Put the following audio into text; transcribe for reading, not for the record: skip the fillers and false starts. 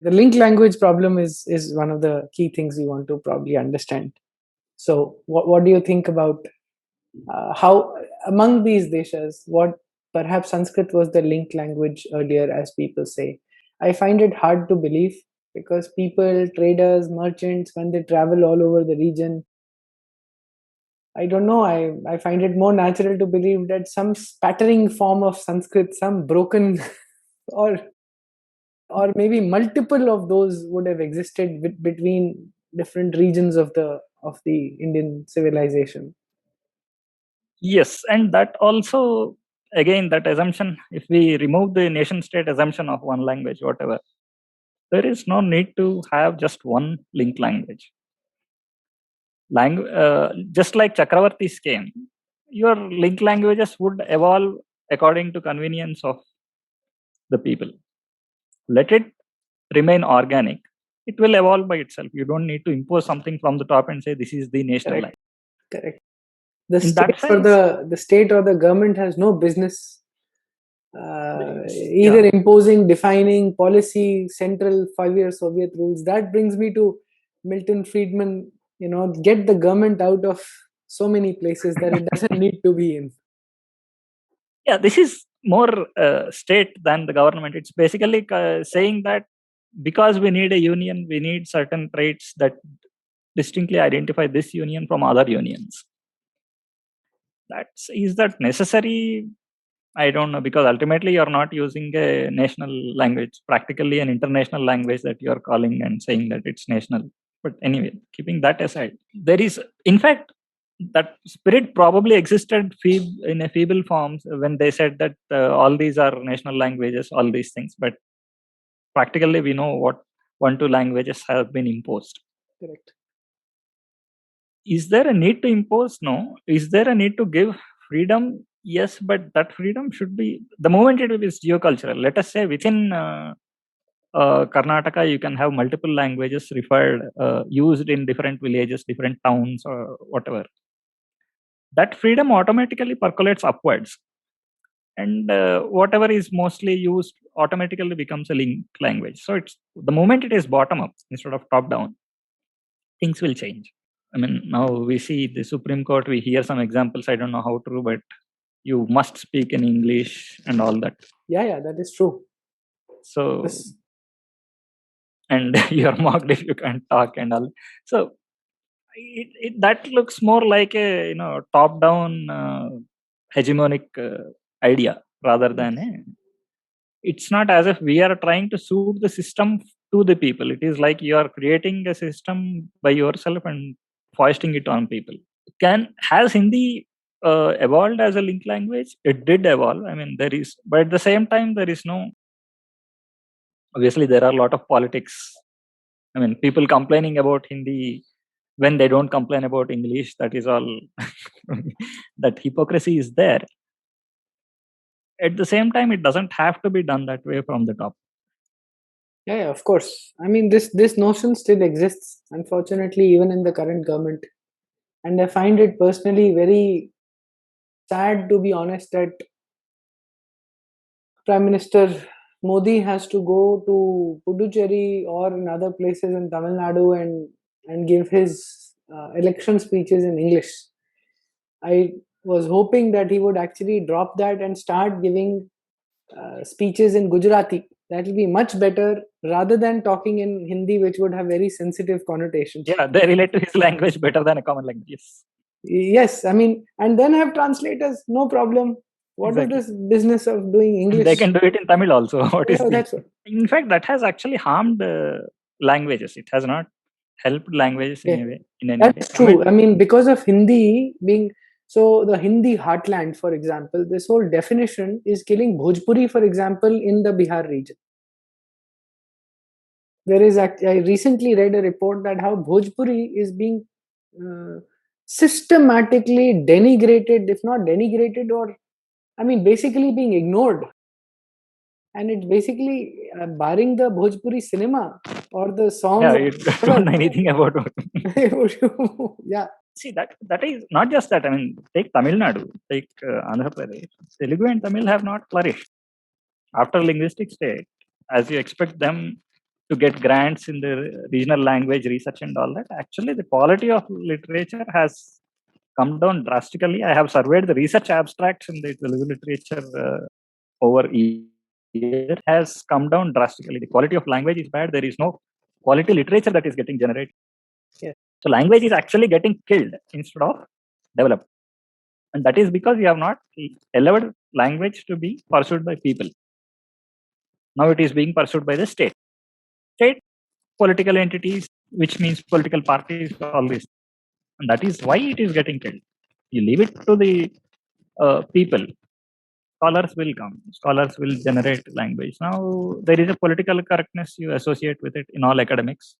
The link language problem is one of the key things we want to probably understand. So, what do you think about how among these deshas, what perhaps Sanskrit was the link language earlier, as people say? I find it hard to believe because people, traders, merchants, when they travel all over the region, I don't know. I find it more natural to believe that some spattering form of Sanskrit, some broken or or maybe multiple of those would have existed between different regions of the Indian civilization. Yes, and that also, again, that assumption, if we remove the nation state assumption of one language, whatever, there is no need to have just one link language. Just like Chakravartis came, your link languages would evolve according to convenience of the people. Let it remain organic. It will evolve by itself. You don't need to impose something from the top and say this is the national language. Correct. The In that state or sense, the state or the government has no business either imposing, defining policy, central 5-year Soviet rules. That brings me to Milton Friedman. Get the government out of so many places that it doesn't need to be in. Yeah, this is more state than the government. It's basically saying that because we need a union, we need certain traits that distinctly identify this union from other unions. Is that necessary? I don't know, because ultimately you're not using a national language, practically an international language that you're calling and saying that it's national. But anyway, keeping that aside, there is, in fact, that spirit probably existed in a feeble form when they said that all these are national languages, all these things. But practically, we know what 1-2 languages have been imposed. Correct. Is there a need to impose? No. Is there a need to give freedom? Yes, but that freedom should be, the moment it is geocultural. Let us say within Karnataka, you can have multiple languages used in different villages, different towns, or whatever. That freedom automatically percolates upwards. And whatever is mostly used automatically becomes a link language. So it's the moment it is bottom up instead of top down, things will change. I mean, now we see the Supreme Court, we hear some examples. I don't know how true, but you must speak in English and all that. Yeah, that is true. So, and you are mocked if you can't talk and all. So, that looks more like a top-down hegemonic idea rather than it's not as if we are trying to suit the system to the people. It is like you are creating a system by yourself and foisting it on people. Has Hindi evolved as a link language? It did evolve. I mean, but at the same time, there is no. Obviously, there are a lot of politics. I mean, people complaining about Hindi when they don't complain about English. That is all. That hypocrisy is there. At the same time, it doesn't have to be done that way from the top. Yeah, of course. I mean, this notion still exists, unfortunately, even in the current government. And I find it personally very sad, to be honest, that Prime Minister Modi has to go to Puducherry or in other places in Tamil Nadu and give his election speeches in English. I was hoping that he would actually drop that and start giving speeches in Gujarati. That will be much better rather than talking in Hindi, which would have very sensitive connotations. Yeah, they relate to his language better than a common language. Yes. Yes, I mean, and then have translators, no problem. What exactly. Is this business of doing English? They can do it in Tamil also. In fact, that has actually harmed languages. It has not helped languages in any way. That's true. I mean, because of Hindi being so, the Hindi heartland, for example, this whole definition is killing Bhojpuri, for example, in the Bihar region. I recently read a report that how Bhojpuri is being systematically denigrated, if not denigrated, or I mean, basically being ignored. And it's basically barring the Bhojpuri cinema or the songs. Yeah, you don't know anything about it. Yeah. See, that is not just that. I mean, take Tamil Nadu, take Andhra Pradesh. Telugu and Tamil have not flourished. After linguistic state, as you expect them to get grants in the regional language research and all that. Actually, the quality of literature has come down drastically. I have surveyed the research abstracts in the Telugu literature over years has come down drastically. The quality of language is bad. There is no quality literature that is getting generated. Yes. So language is actually getting killed instead of developed. And that is because we have not allowed language to be pursued by people. Now it is being pursued by the state. State, political entities, which means political parties, all this. And that is why it is getting killed. You leave it to the people. Scholars will come. Scholars will generate language. Now there is a political correctness you associate with it in all academics.